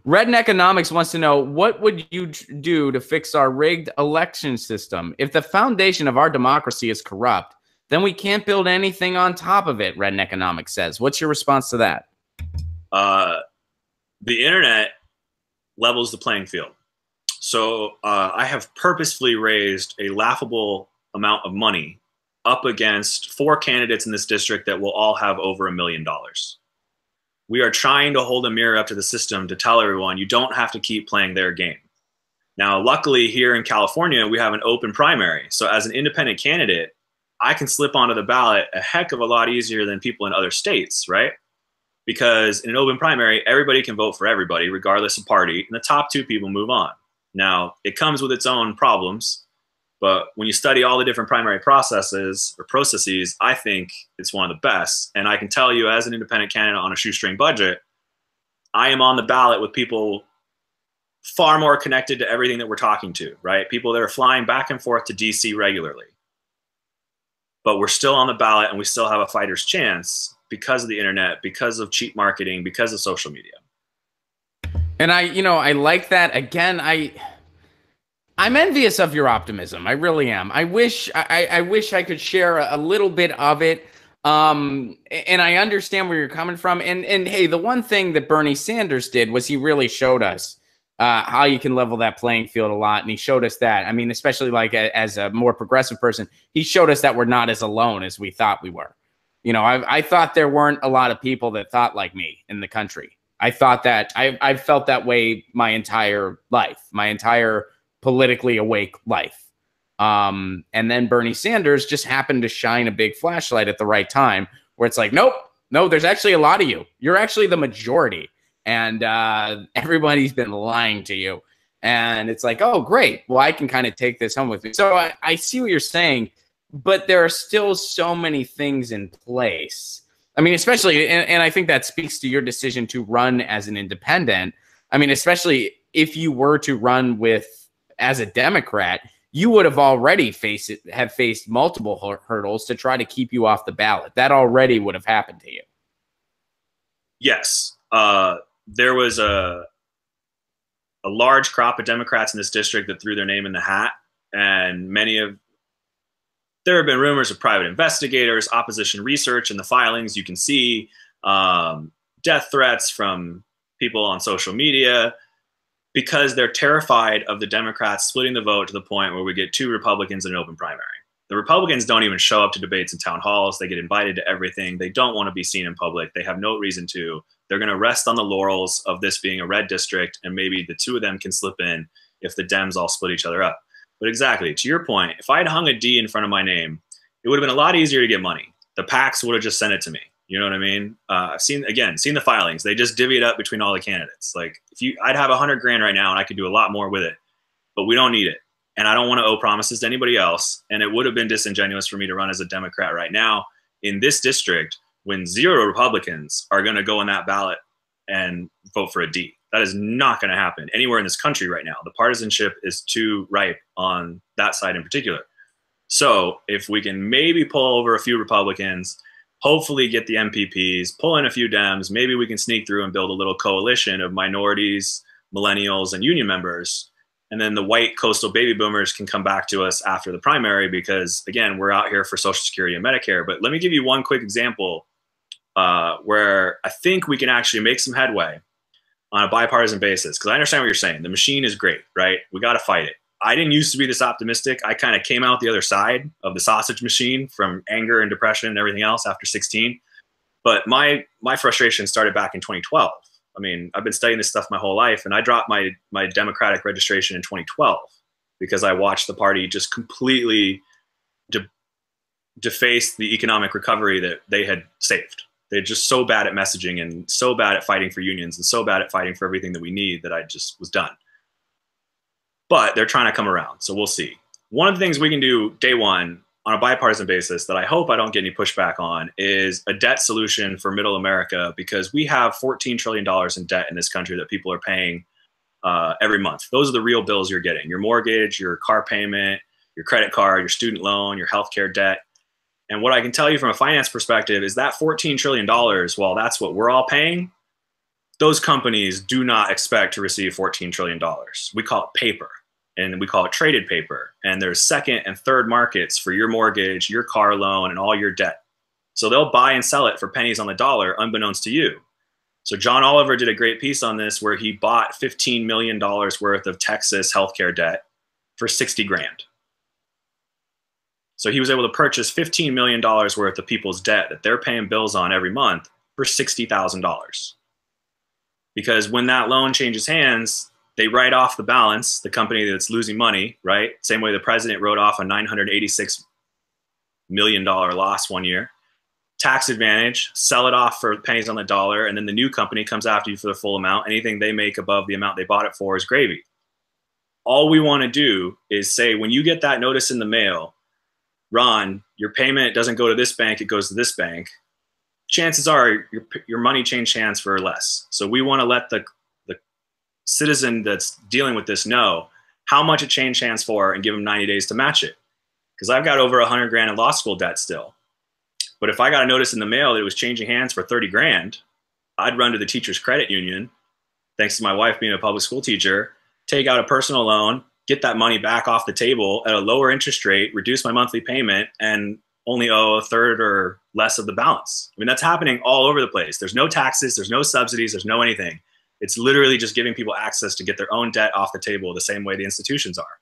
Redden Economics wants to know, what would you do to fix our rigged election system? If the foundation of our democracy is corrupt, then we can't build anything on top of it, Redden Economics says. What's your response to that? The internet levels the playing field. So I have purposefully raised a laughable amount of money up against 4 candidates in this district that will all have over $1 million. We are trying to hold a mirror up to the system to tell everyone you don't have to keep playing their game. Now, luckily here in California, we have an open primary. So as an independent candidate, I can slip onto the ballot a heck of a lot easier than people in other states, right? Because in an open primary, everybody can vote for everybody, regardless of party, and the top 2 people move on. Now, it comes with its own problems, but when you study all the different primary processes, I think it's one of the best. And I can tell you, as an independent candidate on a shoestring budget, I am on the ballot with people far more connected to everything that we're talking to, right? People that are flying back and forth to DC regularly. But we're still on the ballot and we still have a fighter's chance because of the internet, because of cheap marketing, because of social media. And I like that. Again, I'm envious of your optimism. I really am. I wish I could share a little bit of it. And I understand where you're coming from. And hey, the one thing that Bernie Sanders did was he really showed us how you can level that playing field a lot. And he showed us that. I mean, especially like as a more progressive person, he showed us that we're not as alone as we thought we were. You know, I thought there weren't a lot of people that thought like me in the country. I thought that I've felt that way my entire life, my entire politically awake life. And then Bernie Sanders just happened to shine a big flashlight at the right time where it's like, nope, no, there's actually a lot of you. You're actually the majority. And everybody's been lying to you. And it's like, oh, great. Well, I can kind of take this home with me. So I see what you're saying, but there are still so many things in place. I mean, especially, and I think that speaks to your decision to run as an independent. I mean, especially if you were to run as a Democrat, you would have already faced multiple hurdles to try to keep you off the ballot. That already would have happened to you. Yes. There was a large crop of Democrats in this district that threw their name in the hat, and there have been rumors of private investigators, opposition research in the filings. You can see death threats from people on social media because they're terrified of the Democrats splitting the vote to the point where we get 2 Republicans in an open primary. The Republicans don't even show up to debates and town halls. They get invited to everything. They don't want to be seen in public. They have no reason to. They're going to rest on the laurels of this being a red district, and maybe the 2 of them can slip in if the Dems all split each other up. But exactly, to your point, if I had hung a D in front of my name, it would have been a lot easier to get money. The PACs would have just sent it to me. You know what I mean? I've seen the filings. They just divvy it up between all the candidates. Like, I'd have $100 grand right now and I could do a lot more with it, but we don't need it. And I don't want to owe promises to anybody else. And it would have been disingenuous for me to run as a Democrat right now in this district when 0 Republicans are going to go on that ballot and vote for a D. That is not going to happen anywhere in this country right now. The partisanship is too ripe on that side in particular. So if we can maybe pull over a few Republicans, hopefully get the MPPs, pull in a few Dems, maybe we can sneak through and build a little coalition of minorities, millennials, and union members. And then the white coastal baby boomers can come back to us after the primary because, again, we're out here for Social Security and Medicare. But let me give you one quick example where I think we can actually make some headway on a bipartisan basis, because I understand what you're saying. The machine is great, right? We got to fight it. I didn't used to be this optimistic. I kind of came out the other side of the sausage machine from anger and depression and everything else after 16. But my frustration started back in 2012. I mean, I've been studying this stuff my whole life, and I dropped my Democratic registration in 2012 because I watched the party just completely deface the economic recovery that they had saved. They're just so bad at messaging and so bad at fighting for unions and so bad at fighting for everything that we need that I just was done. But they're trying to come around, so we'll see. One of the things we can do day one on a bipartisan basis that I hope I don't get any pushback on is a debt solution for middle America, because we have $14 trillion in debt in this country that people are paying every month. Those are the real bills you're getting: your mortgage, your car payment, your credit card, your student loan, your healthcare debt. And what I can tell you from a finance perspective is that $14 trillion, while that's what we're all paying, those companies do not expect to receive $14 trillion. We call it paper, and we call it traded paper. And there's second and third markets for your mortgage, your car loan, and all your debt. So they'll buy and sell it for pennies on the dollar, unbeknownst to you. So John Oliver did a great piece on this where he bought $15 million worth of Texas healthcare debt for 60 grand. So he was able to purchase $15 million worth of people's debt that they're paying bills on every month for $60,000. Because when that loan changes hands, they write off the balance, the company that's losing money, right? Same way the president wrote off a $986 million loss one year. Tax advantage, sell it off for pennies on the dollar, and then the new company comes after you for the full amount. Anything they make above the amount they bought it for is gravy. All we want to do is say, when you get that notice in the mail, Ron, your payment doesn't go to this bank, it goes to this bank. Chances are your money changed hands for less. So we want to let the citizen that's dealing with this know how much it changed hands for and give them 90 days to match it. Because I've got over 100 grand in law school debt still. But if I got a notice in the mail that it was changing hands for 30 grand, I'd run to the teacher's credit union, thanks to my wife being a public school teacher, take out a personal loan, get that money back off the table at a lower interest rate, reduce my monthly payment, and only owe a third or less of the balance. I mean, that's happening all over the place. There's no taxes, there's no subsidies, there's no anything. It's literally just giving people access to get their own debt off the table the same way the institutions are.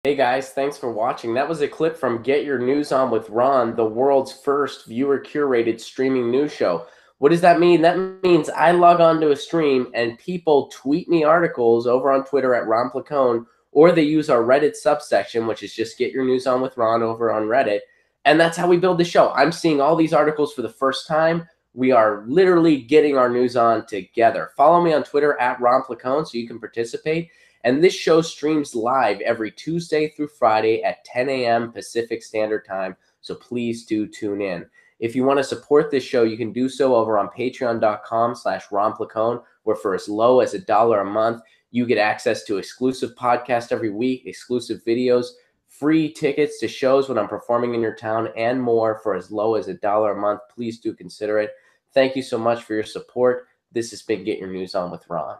Hey guys, thanks for watching. That was a clip from Get Your News On with Ron, the world's first viewer-curated streaming news show. What does that mean? That means I log on to a stream and people tweet me articles over on Twitter at Ron Placone, or they use our Reddit subsection, which is just Get Your News On with Ron over on Reddit. And that's how we build the show. I'm seeing all these articles for the first time. We are literally getting our news on together. Follow me on Twitter at Ron Placone so you can participate. And this show streams live every Tuesday through Friday at 10 a.m. Pacific Standard Time. So please do tune in. If you want to support this show, you can do so over on patreon.com/Ron Placone, where for as low as $1 a month, you get access to exclusive podcasts every week, exclusive videos, free tickets to shows when I'm performing in your town, and more for as low as $1 a month. Please do consider it. Thank you so much for your support. This has been Get Your News On with Ron.